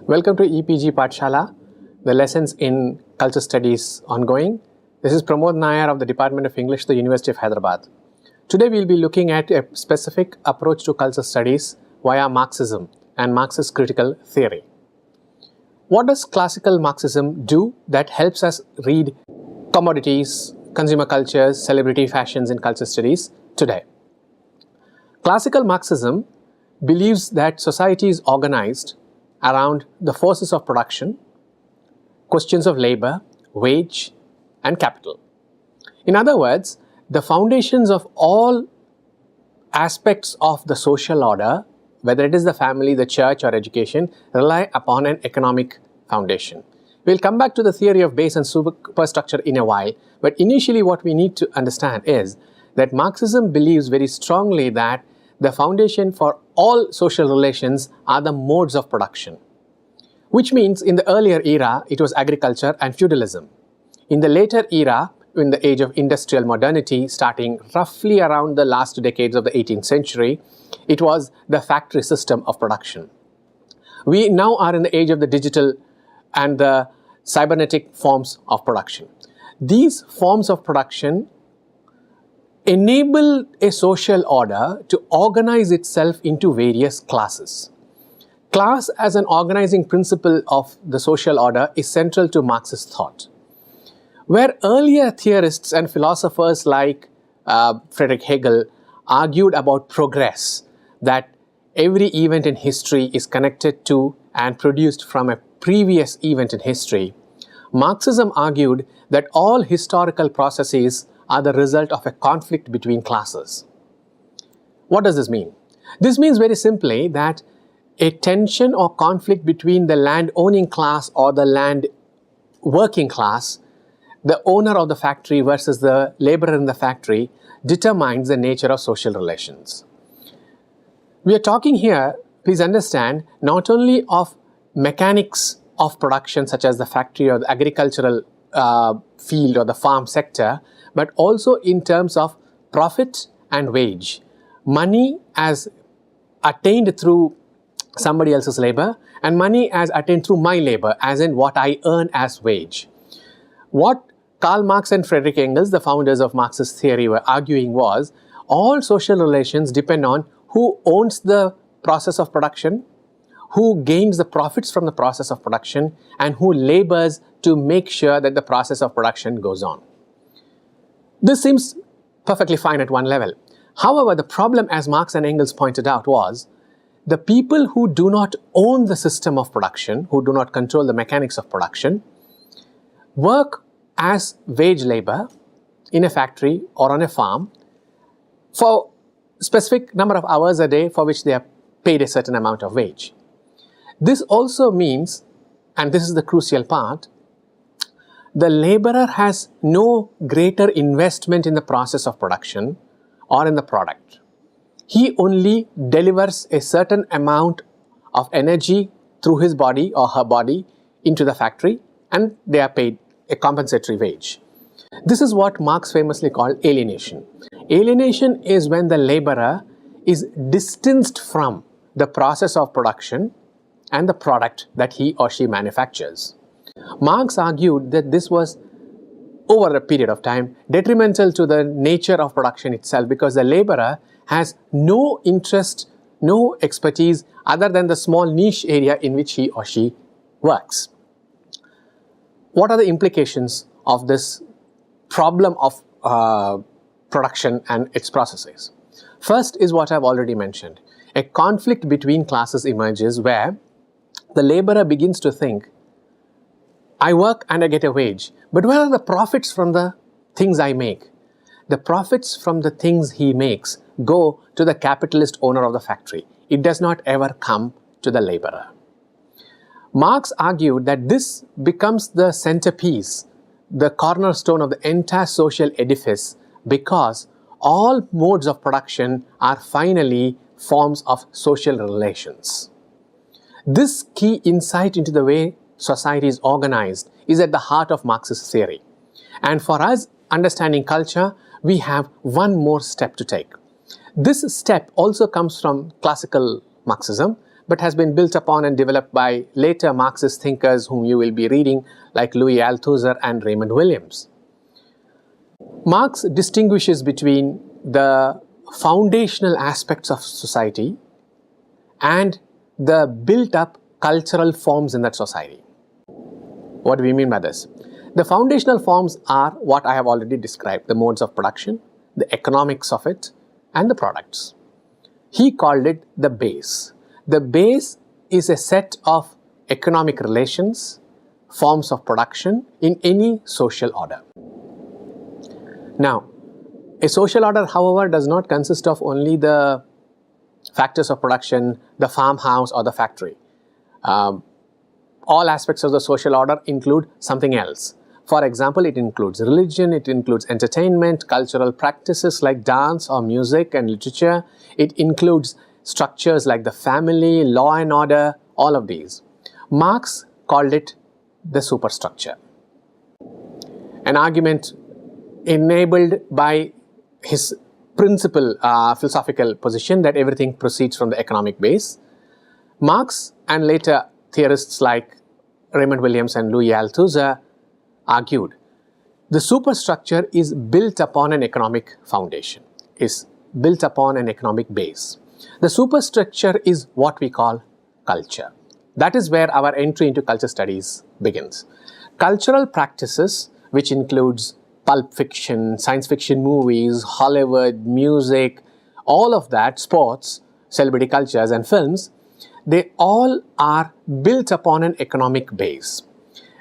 Welcome to EPG Pathshala, the lessons in culture studies ongoing. This is Pramod Nair of the Department of English, the University of Hyderabad. Today we'll be looking at a specific approach to culture studies via Marxism and Marxist critical theory. What does classical Marxism do that helps us read commodities, consumer cultures, celebrity fashions in culture studies today? Classical Marxism believes that society is organized around the forces of production, questions of labor, wage, and capital. In other words, the foundations of all aspects of the social order, whether it is the family, the church, or education, rely upon an economic foundation. We'll come back to the theory of base and superstructure in a while, but initially what we need to understand is that Marxism believes very strongly that the foundation for all social relations are the modes of production, which means in the earlier era it was agriculture and feudalism. In the later era, in the age of industrial modernity, starting roughly around the last decades of the 18th century, it was the factory system of production. We now are in the age of the digital and the cybernetic forms of production. These forms of production enable a social order to organize itself into various classes. Class as an organizing principle of the social order is central to Marxist thought. Where earlier theorists and philosophers like Friedrich Hegel argued about progress, that every event in history is connected to and produced from a previous event in history, Marxism argued that all historical processes are the result of a conflict between classes. What does this mean? This means very simply that a tension or conflict between the land-owning class or the land-working class, the owner of the factory versus the laborer in the factory, determines the nature of social relations. We are talking here, please understand, not only of mechanics of production such as the factory or the agricultural field or the farm sector, but also in terms of profit and wage. Money as attained through somebody else's labor and money as attained through my labor, as in what I earn as wage. What Karl Marx and Friedrich Engels, the founders of Marxist theory, were arguing was all social relations depend on who owns the process of production, who gains the profits from the process of production, and who labors to make sure that the process of production goes on. This seems perfectly fine at one level. However, the problem, as Marx and Engels pointed out, was the people who do not own the system of production, who do not control the mechanics of production, work as wage labor in a factory or on a farm for a specific number of hours a day for which they are paid a certain amount of wage. This also means, and this is the crucial part, the laborer has no greater investment in the process of production or in the product. He only delivers a certain amount of energy through his body or her body into the factory, and they are paid a compensatory wage. This is what Marx famously called alienation. Alienation is when the laborer is distanced from the process of production and the product that he or she manufactures. Marx argued that this was, over a period of time, detrimental to the nature of production itself, because the laborer has no interest, no expertise other than the small niche area in which he or she works. What are the implications of this problem of production and its processes? First is what I've already mentioned. A conflict between classes emerges where the laborer begins to think, I work and I get a wage, but where are the profits from the things I make? The profits from the things he makes go to the capitalist owner of the factory. It does not ever come to the laborer. Marx argued that this becomes the centerpiece, the cornerstone of the entire social edifice, because all modes of production are finally forms of social relations. This key insight into the way society is organized is at the heart of Marxist theory. And for us, understanding culture, we have one more step to take. This step also comes from classical Marxism, but has been built upon and developed by later Marxist thinkers whom you will be reading, like Louis Althusser and Raymond Williams. Marx distinguishes between the foundational aspects of society and the built-up cultural forms in that society. What do we mean by this? The foundational forms are what I have already described: the modes of production, the economics of it, and the products. He called it the base. The base is a set of economic relations, forms of production in any social order. Now, a social order, however, does not consist of only the factors of production, the farmhouse or the factory. All aspects of the social order include something else. For example, it includes religion, it includes entertainment, cultural practices like dance or music and literature. It includes structures like the family, law and order, all of these. Marx called it the superstructure. An argument enabled by his principal philosophical position that everything proceeds from the economic base. Marx and later theorists like Raymond Williams and Louis Althusser argued the superstructure is built upon an economic foundation, is built upon an economic base. The superstructure is what we call culture. That is where our entry into culture studies begins. Cultural practices, which includes pulp fiction, science fiction movies, Hollywood, music, all of that, sports, celebrity cultures and films, they all are built upon an economic base.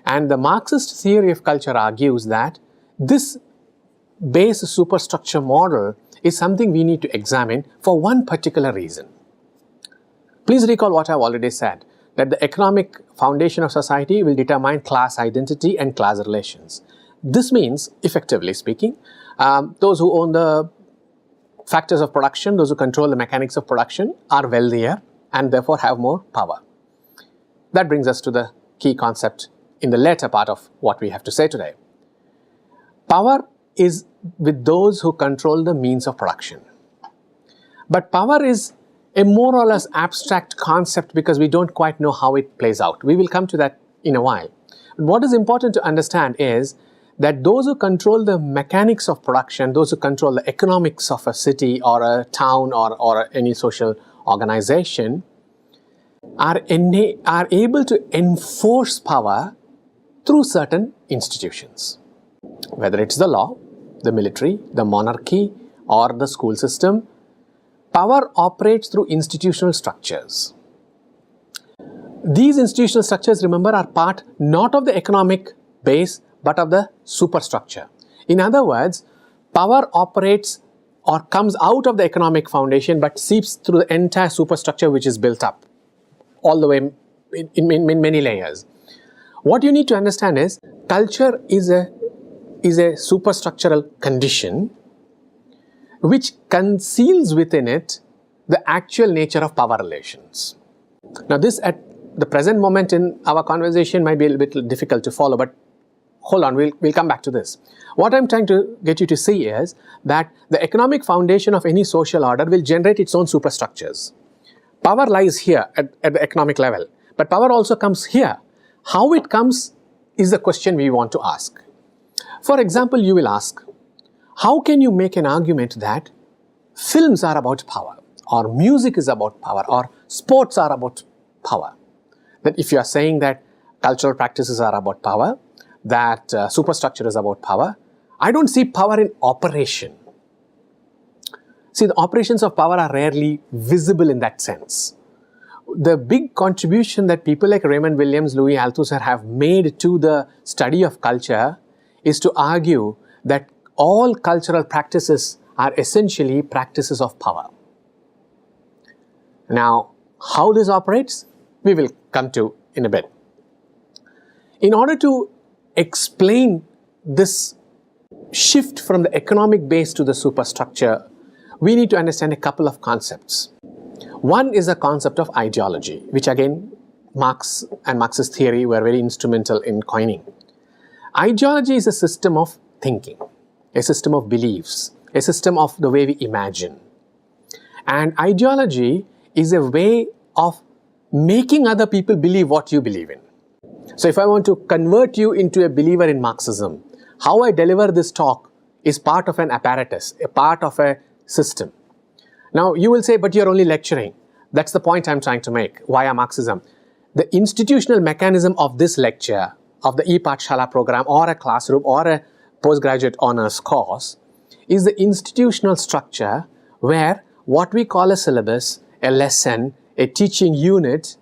And the Marxist theory of culture argues that this base superstructure model is something we need to examine for one particular reason. Please recall what I've already said, that the economic foundation of society will determine class identity and class relations. This means, effectively speaking, those who own the factors of production, those who control the mechanics of production, are wealthier and therefore have more power. That brings us to the key concept in the later part of what we have to say today. Power is with those who control the means of production. But power is a more or less abstract concept because we don't quite know how it plays out. We will come to that in a while. What is important to understand is that those who control the mechanics of production, those who control the economics of a city or a town or any social organization are able to enforce power through certain institutions. Whether it's the law, the military, the monarchy, or the school system, power operates through institutional structures. These institutional structures, remember, are part not of the economic base but of the superstructure. In other words, power operates or comes out of the economic foundation but seeps through the entire superstructure which is built up all the way in many layers. What you need to understand is culture is a superstructural condition which conceals within it the actual nature of power relations. Now this at the present moment in our conversation might be a little bit difficult to follow, but hold on, we'll come back to this. What I'm trying to get you to see is that the economic foundation of any social order will generate its own superstructures. Power lies here at the economic level, but power also comes here. How it comes is the question we want to ask. For example, you will ask, how can you make an argument that films are about power, or music is about power, or sports are about power? That if you are saying that cultural practices are about power, that superstructure is about power, I don't see power in operation. See, the operations of power are rarely visible in that sense. The big contribution that people like Raymond Williams, Louis Althusser have made to the study of culture is to argue that all cultural practices are essentially practices of power. Now, how this operates, we will come to in a bit. In order to explain this shift from the economic base to the superstructure, we need to understand a couple of concepts. One is the concept of ideology, which again Marx and Marxist theory were very instrumental in coining. Ideology is a system of thinking, a system of beliefs, a system of the way we imagine. And ideology is a way of making other people believe what you believe in. So if I want to convert you into a believer in Marxism, how I deliver this talk is part of an apparatus, a part of a system. Now you will say, but you're only lecturing. That's the point I'm trying to make via Marxism. The institutional mechanism of this lecture, of the e-Pathshala program or a classroom or a postgraduate honors course, is the institutional structure where what we call a syllabus, a lesson, a teaching unit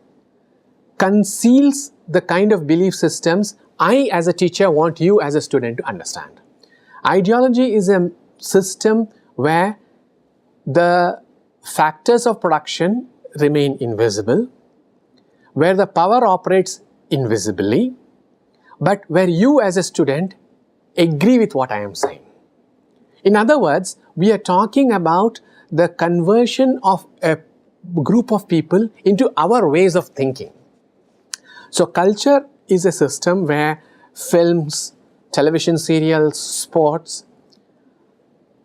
conceals the kind of belief systems I as a teacher want you as a student to understand. Ideology is a system where the factors of production remain invisible, where the power operates invisibly, but where you as a student agree with what I am saying. In other words, we are talking about the conversion of a group of people into our ways of thinking. So culture is a system where films, television serials, sports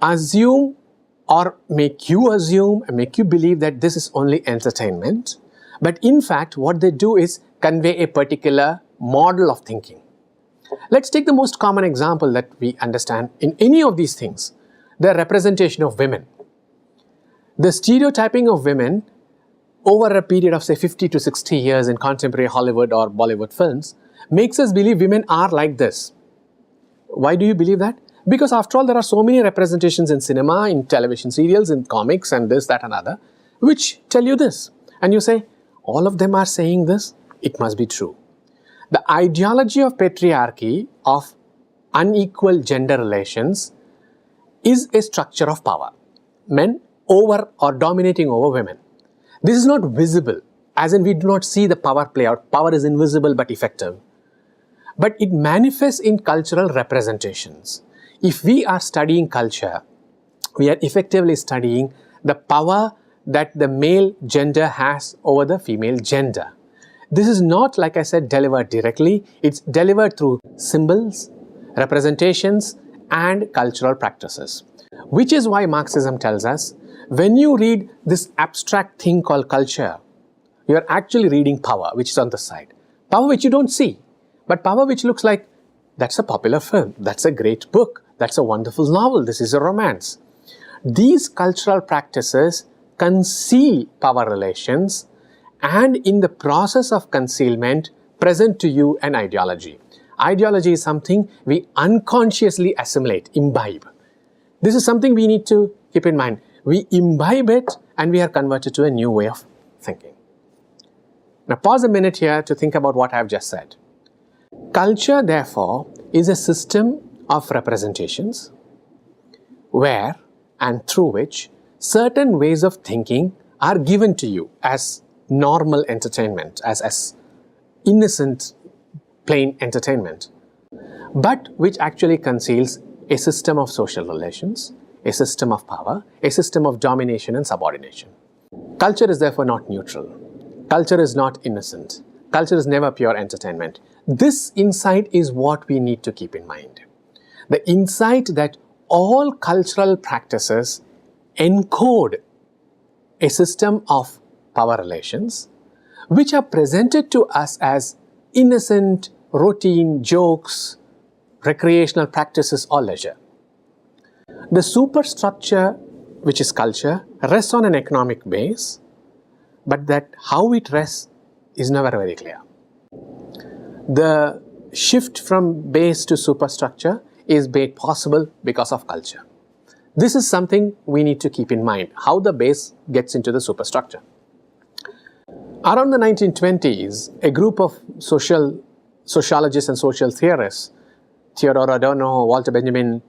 assume or make you assume and make you believe that this is only entertainment. But in fact, what they do is convey a particular model of thinking. Let's take the most common example that we understand in any of these things, the representation of women. The stereotyping of women over a period of say 50 to 60 years in contemporary Hollywood or Bollywood films makes us believe women are like this. Why do you believe that? Because after all, there are so many representations in cinema, in television serials, in comics and this, that and other, which tell you this. And you say, all of them are saying this, it must be true. The ideology of patriarchy, of unequal gender relations, is a structure of power. Men over or dominating over women. This is not visible, as in we do not see the power play out. Power is invisible but effective. But it manifests in cultural representations. If we are studying culture, we are effectively studying the power that the male gender has over the female gender. This is not, like I said, delivered directly. It's delivered through symbols, representations, and cultural practices. Which is why Marxism tells us, when you read this abstract thing called culture, you are actually reading power, which is on the side. Power which you don't see, but power which looks like, that's a popular film, that's a great book, that's a wonderful novel, this is a romance. These cultural practices conceal power relations and in the process of concealment present to you an ideology. Ideology is something we unconsciously assimilate, imbibe. This is something we need to keep in mind. We imbibe it and we are converted to a new way of thinking. Now pause a minute here to think about what I have just said. Culture, therefore, is a system of representations where and through which certain ways of thinking are given to you as normal entertainment, as innocent, plain entertainment, but which actually conceals a system of social relations, a system of power, a system of domination and subordination. Culture is therefore not neutral. Culture is not innocent. Culture is never pure entertainment. This insight is what we need to keep in mind. The insight that all cultural practices encode a system of power relations which are presented to us as innocent, routine, jokes, recreational practices or leisure. The superstructure, which is culture, rests on an economic base, but that how it rests is never very clear. The shift from base to superstructure is made possible because of culture. This is something we need to keep in mind, how the base gets into the superstructure. Around the 1920s, a group of sociologists and social theorists, Theodore Adorno, Walter Benjamin,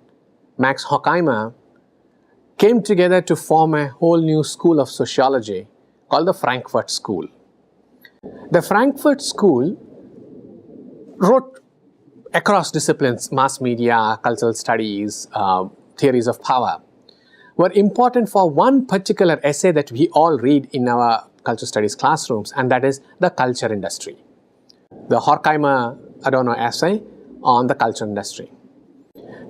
Max Horkheimer, came together to form a whole new school of sociology called the Frankfurt School. The Frankfurt School wrote across disciplines, mass media, cultural studies, theories of power, were important for one particular essay that we all read in our culture studies classrooms, and that is the culture industry. The Horkheimer-Adorno essay on the culture industry.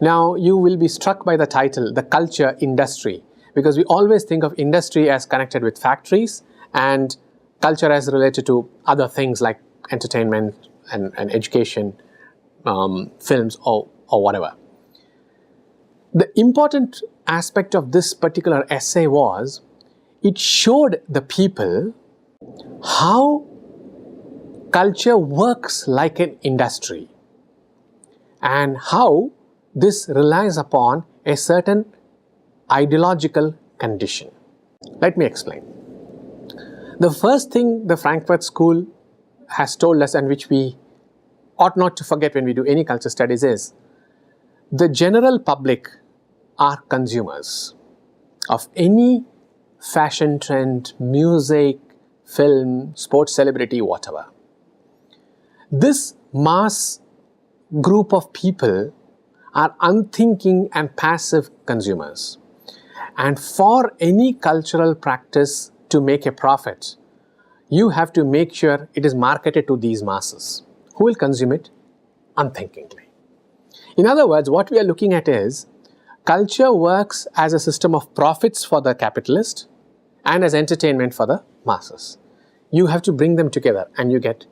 Now, you will be struck by the title, the culture industry, because we always think of industry as connected with factories and culture as related to other things like entertainment and education, films or whatever. The important aspect of this particular essay was it showed the people how culture works like an industry and how this relies upon a certain ideological condition. Let me explain. The first thing the Frankfurt School has told us, and which we ought not to forget when we do any culture studies, is the general public are consumers of any fashion trend, music, film, sports celebrity, whatever. This mass group of people are unthinking and passive consumers. And for any cultural practice to make a profit, you have to make sure it is marketed to these masses. Who will consume it? Unthinkingly. In other words, what we are looking at is culture works as a system of profits for the capitalist and as entertainment for the masses. You have to bring them together and you get,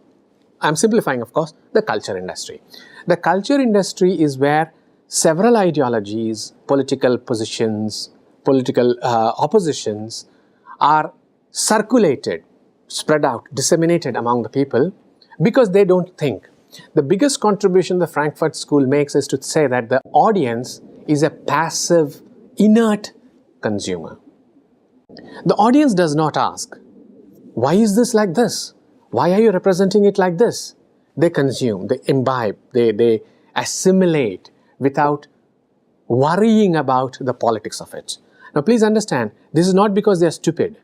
I'm simplifying of course, the culture industry. The culture industry is where several ideologies, political positions, political oppositions are circulated, spread out, disseminated among the people because they don't think. The biggest contribution the Frankfurt School makes is to say that the audience is a passive, inert consumer. The audience does not ask, why is this like this? Why are you representing it like this? They consume, they imbibe, they assimilate without worrying about the politics of it. Now please understand, this is not because they are stupid.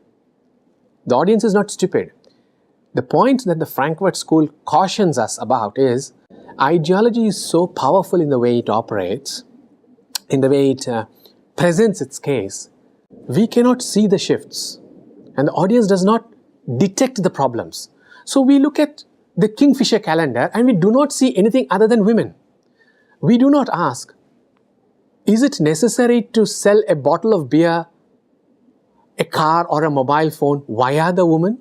The audience is not stupid. The point that the Frankfurt School cautions us about is ideology is so powerful in the way it operates, in the way it presents its case, we cannot see the shifts and the audience does not detect the problems. So we look at the Kingfisher calendar and we do not see anything other than women. We do not ask, is it necessary to sell a bottle of beer, a car or a mobile phone via the woman?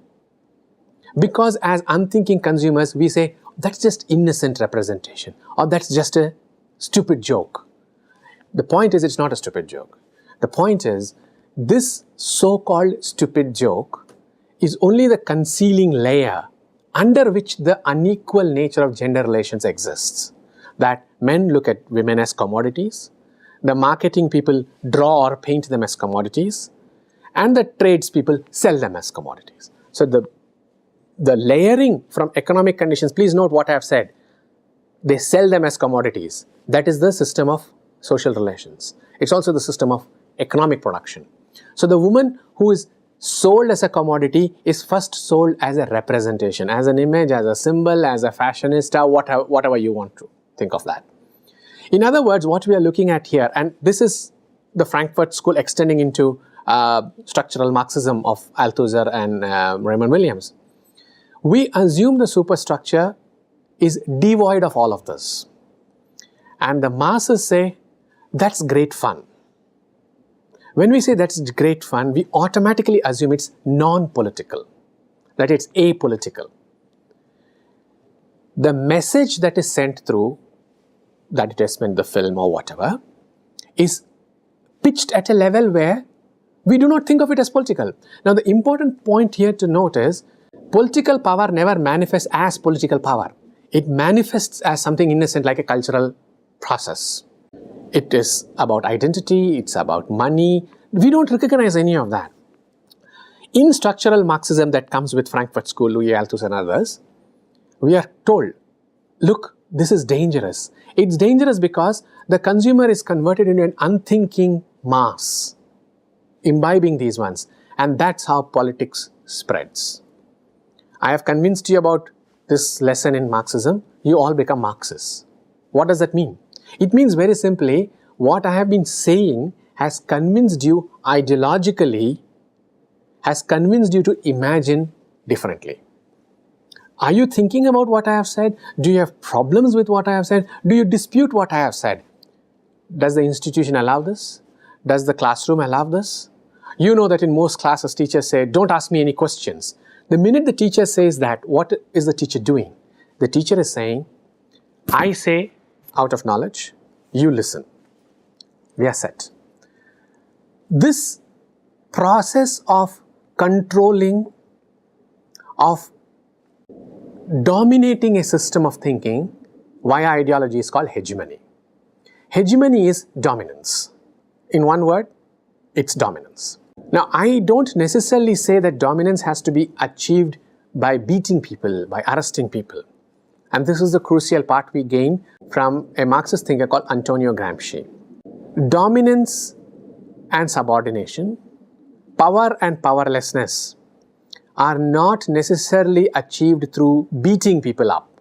Because as unthinking consumers, we say, that's just innocent representation or that's just a stupid joke. The point is, it's not a stupid joke. The point is, this so-called stupid joke is only the concealing layer under which the unequal nature of gender relations exists. That men look at women as commodities, the marketing people draw or paint them as commodities, and the tradespeople sell them as commodities. So the layering from economic conditions, please note what I have said. They sell them as commodities. That is the system of social relations. It's also the system of economic production. So the woman who is sold as a commodity is first sold as a representation, as an image, as a symbol, as a fashionista, whatever you want to think of that. In other words, what we are looking at here, and this is the Frankfurt School extending into structural Marxism of Althusser and Raymond Williams. We assume the superstructure is devoid of all of this. And the masses say, that's great fun. When we say that's great fun, we automatically assume it's non-political, that it's apolitical. The message that is sent through, that it has meant the film or whatever, is pitched at a level where we do not think of it as political. Now the important point here to note is, political power never manifests as political power. It manifests as something innocent like a cultural process. It is about identity, it's about money. We don't recognize any of that. In structural Marxism that comes with Frankfurt School, Louis Althusser and others, we are told, look, this is dangerous. It's dangerous because the consumer is converted into an unthinking mass, imbibing these ones. And that's how politics spreads. I have convinced you about this lesson in Marxism. You all become Marxists. What does that mean? It means very simply, what I have been saying has convinced you ideologically, has convinced you to imagine differently. Are you thinking about what I have said? Do you have problems with what I have said? Do you dispute what I have said? Does the institution allow this? Does the classroom allow this? You know that in most classes, teachers say, don't ask me any questions. The minute the teacher says that, what is the teacher doing? The teacher is saying, I say out of knowledge, you listen. We are set. This process of controlling, of dominating a system of thinking via ideology is called hegemony. Hegemony is dominance. In one word, it's dominance. Now, I don't necessarily say that dominance has to be achieved by beating people, by arresting people. And this is the crucial part we gain from a Marxist thinker called Antonio Gramsci. Dominance and subordination, power and powerlessness are not necessarily achieved through beating people up.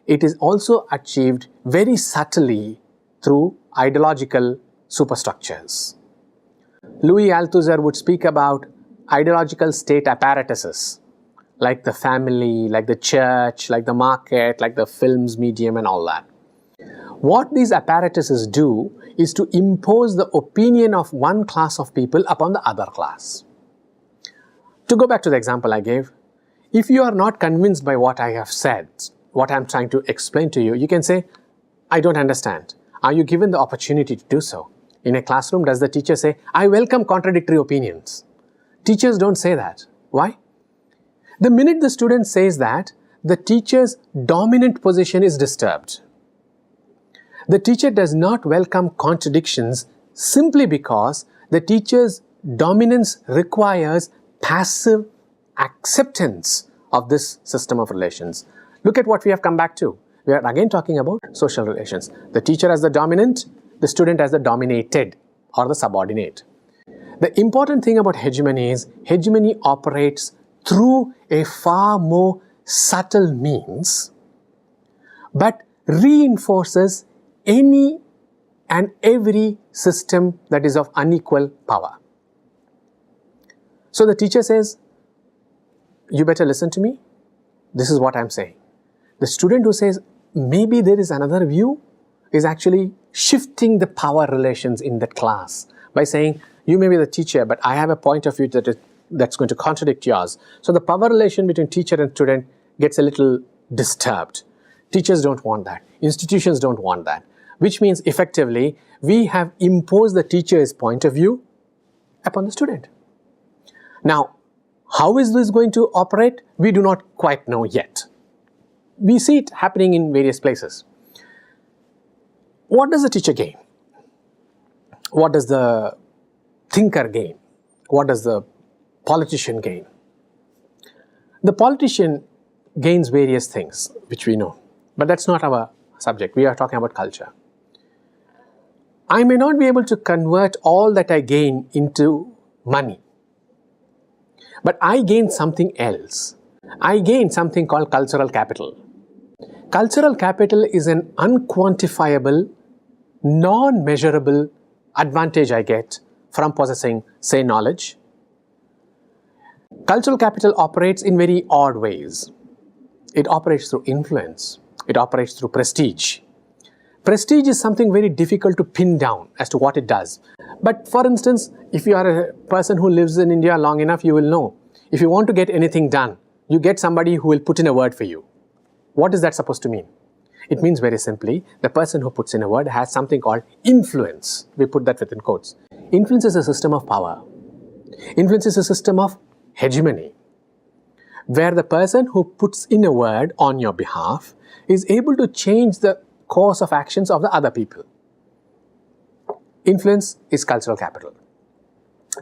It is also achieved very subtly through ideological superstructures. Louis Althusser would speak about ideological state apparatuses like the family, like the church, like the market, like the films medium and all that. What these apparatuses do is to impose the opinion of one class of people upon the other class. To go back to the example I gave, if you are not convinced by what I have said, what I am trying to explain to you, you can say, I don't understand. Are you given the opportunity to do so? In a classroom, does the teacher say, I welcome contradictory opinions? Teachers don't say that. Why? The minute the student says that, the teacher's dominant position is disturbed. The teacher does not welcome contradictions simply because the teacher's dominance requires passive acceptance of this system of relations. Look at what we have come back to. We are again talking about social relations. The teacher as the dominant, the student as the dominated or the subordinate. The important thing about hegemony is hegemony operates through a far more subtle means, but reinforces any and every system that is of unequal power. So the teacher says, you better listen to me. This is what I'm saying. The student who says, maybe there is another view, is actually shifting the power relations in that class by saying, you may be the teacher, but I have a point of view that's going to contradict yours. So the power relation between teacher and student gets a little disturbed. Teachers don't want that. Institutions don't want that. Which means effectively, we have imposed the teacher's point of view upon the student. Now, how is this going to operate? We do not quite know yet. We see it happening in various places. What does the teacher gain? What does the thinker gain? What does the politician gain? The politician gains various things, which we know. But that's not our subject. We are talking about culture. I may not be able to convert all that I gain into money. But I gain something else. I gain something called cultural capital. Cultural capital is an unquantifiable, non-measurable advantage I get from possessing, say, knowledge. Cultural capital operates in very odd ways. It operates through influence. It operates through prestige. Prestige is something very difficult to pin down as to what it does. But for instance, if you are a person who lives in India long enough, you will know. If you want to get anything done, you get somebody who will put in a word for you. What is that supposed to mean? It means very simply, the person who puts in a word has something called influence. We put that within quotes. Influence is a system of power. Influence is a system of hegemony, where the person who puts in a word on your behalf is able to change the course of actions of the other people. Influence is cultural capital.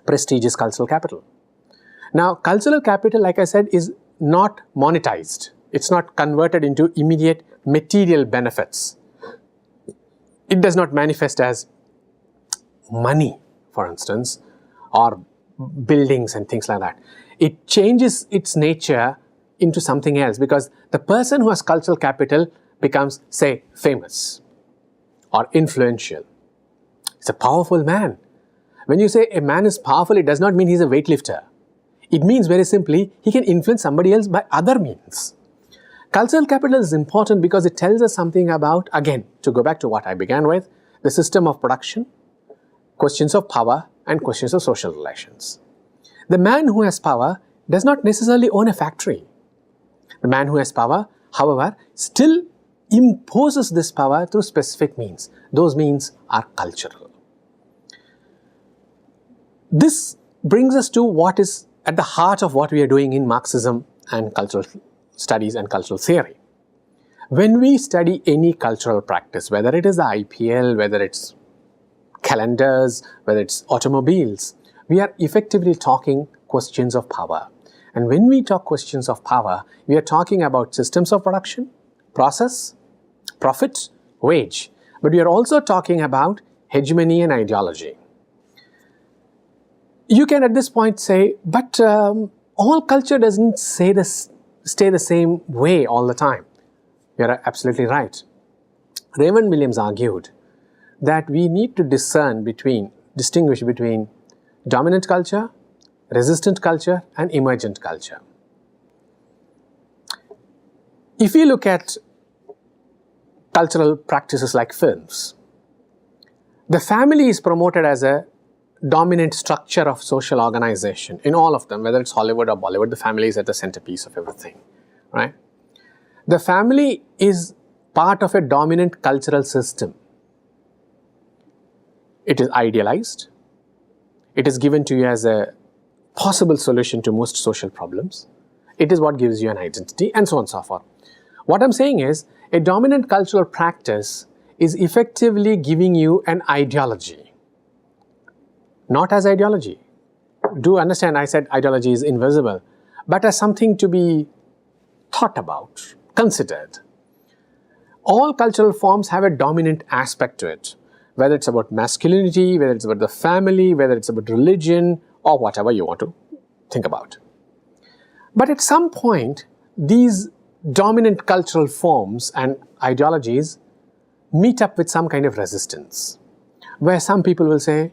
Prestige is cultural capital. Now, cultural capital, like I said, is not monetized. It's not converted into immediate material benefits. It does not manifest as money, for instance, or buildings and things like that. It changes its nature into something else because the person who has cultural capital becomes, say, famous or influential. It's a powerful man. When you say a man is powerful, it does not mean he's a weightlifter. It means very simply, he can influence somebody else by other means. Cultural capital is important because it tells us something about, again, to go back to what I began with, the system of production, questions of power, and questions of social relations. The man who has power does not necessarily own a factory. The man who has power, however, still imposes this power through specific means. Those means are cultural. This brings us to what is at the heart of what we are doing in Marxism and cultural studies and cultural theory. When we study any cultural practice, whether it is the IPL, whether it's calendars, whether it's automobiles, we are effectively talking questions of power. And when we talk questions of power, we are talking about systems of production, process, profit, wage. But we are also talking about hegemony and ideology. You can at this point say, but all culture doesn't stay the same way all the time. You are absolutely right. Raymond Williams argued that we need to distinguish between dominant culture, resistant culture, and emergent culture. If we look at cultural practices like films, the family is promoted as a dominant structure of social organization in all of them, whether it's Hollywood or Bollywood. The family is at the centerpiece of everything, right? The family is part of a dominant cultural system. It is idealized. It is given to you as a possible solution to most social problems. It is what gives you an identity, and so on and so forth. What I'm saying is, a dominant cultural practice is effectively giving you an ideology. Not as ideology. Do understand, I said ideology is invisible, but as something to be thought about, considered. All cultural forms have a dominant aspect to it, whether it's about masculinity, whether it's about the family, whether it's about religion, or whatever you want to think about. But at some point, these dominant cultural forms and ideologies meet up with some kind of resistance, where some people will say,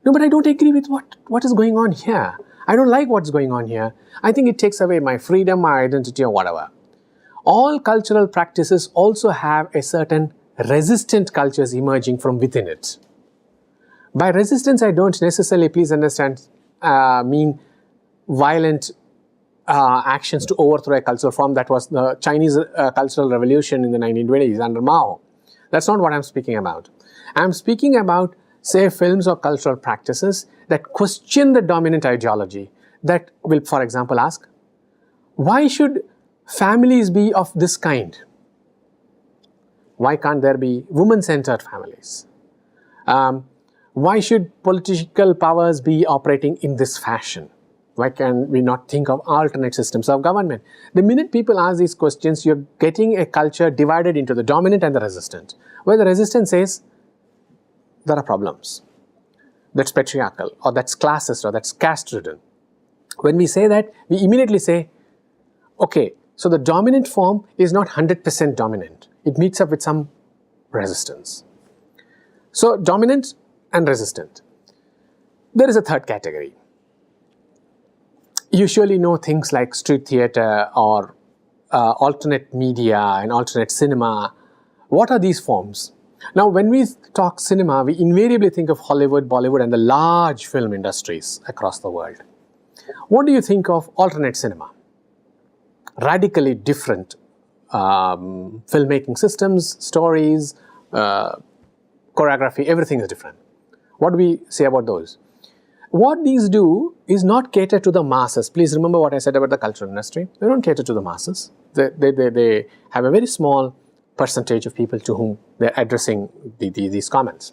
no, but I don't agree with what is going on here. I don't like what's going on here. I think it takes away my freedom, my identity, or whatever. All cultural practices also have a certain resistant cultures emerging from within it. By resistance, I don't necessarily, please understand, mean violent actions to overthrow a cultural form. That was the Chinese Cultural Revolution in the 1920s under Mao. That's not what I'm speaking about. I'm speaking about, say, films or cultural practices that question the dominant ideology, that will, for example, ask, why should families be of this kind? Why can't there be women-centered families? Why should political powers be operating in this fashion? Why can we not think of alternate systems of government? The minute people ask these questions, you're getting a culture divided into the dominant and the resistant, where the resistant says, there are problems. That's patriarchal, or that's classist, or that's caste-ridden. When we say that, we immediately say, okay, so the dominant form is not 100% dominant. It meets up with some resistance. So, dominant and resistant. There is a third category. You surely know things like street theater or alternate media and alternate cinema. What are these forms? Now, when we talk cinema, we invariably think of Hollywood, Bollywood, and the large film industries across the world. What do you think of alternate cinema? Radically different filmmaking systems, stories, choreography, everything is different. What do we say about those? What these do is not cater to the masses. Please remember what I said about the cultural industry. They don't cater to the masses. They have a very small percentage of people to whom they're addressing these comments,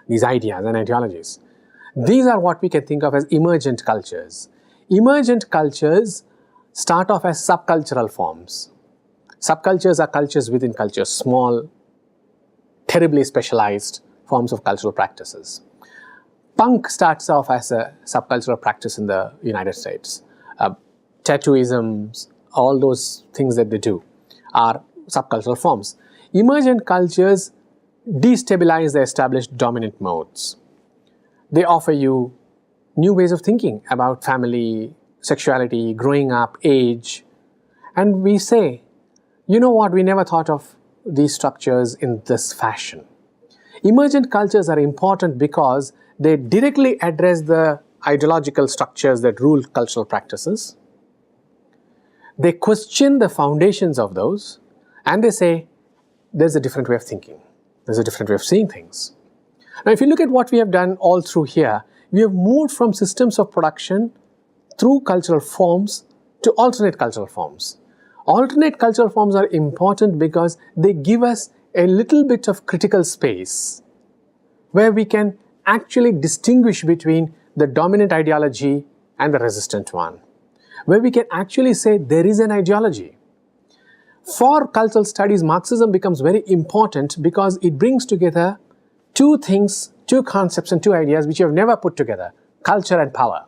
these ideas and ideologies. These are what we can think of as emergent cultures. Emergent cultures start off as subcultural forms. Subcultures are cultures within cultures, small, terribly specialized forms of cultural practices. Punk starts off as a subcultural practice in the United States. Tattooisms, all those things that they do are subcultural forms. Emergent cultures destabilize the established dominant modes. They offer you new ways of thinking about family, sexuality, growing up, age. And we say, you know what, we never thought of these structures in this fashion. Emergent cultures are important because they directly address the ideological structures that rule cultural practices. They question the foundations of those, and they say, there's a different way of thinking. There's a different way of seeing things. Now, if you look at what we have done all through here, we have moved from systems of production through cultural forms to alternate cultural forms. Alternate cultural forms are important because they give us a little bit of critical space where we can actually distinguish between the dominant ideology and the resistant one, where we can actually say there is an ideology. For cultural studies, Marxism becomes very important because it brings together two things, two concepts and two ideas which you have never put together: culture and power.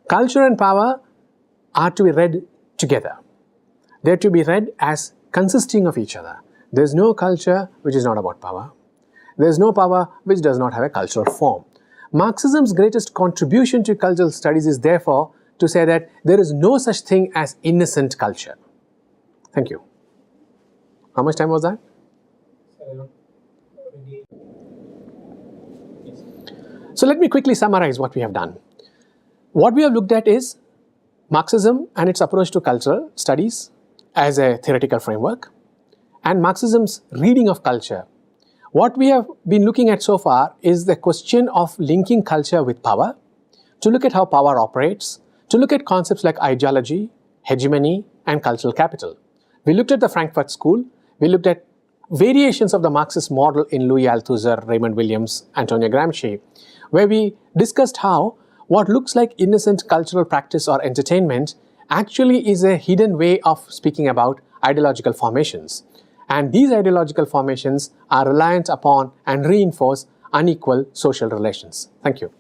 Culture and power are to be read together. They are to be read as consisting of each other. There is no culture which is not about power. There is no power which does not have a cultural form. Marxism's greatest contribution to cultural studies is therefore to say that there is no such thing as innocent culture. Thank you. How much time was that? So let me quickly summarize what we have done. What we have looked at is Marxism and its approach to cultural studies as a theoretical framework, and Marxism's reading of culture. What we have been looking at so far is the question of linking culture with power, to look at how power operates, to look at concepts like ideology, hegemony, and cultural capital. We looked at the Frankfurt School. We looked at variations of the Marxist model in Louis Althusser, Raymond Williams, Antonio Gramsci, where we discussed how what looks like innocent cultural practice or entertainment actually is a hidden way of speaking about ideological formations. And these ideological formations are reliant upon and reinforce unequal social relations. Thank you.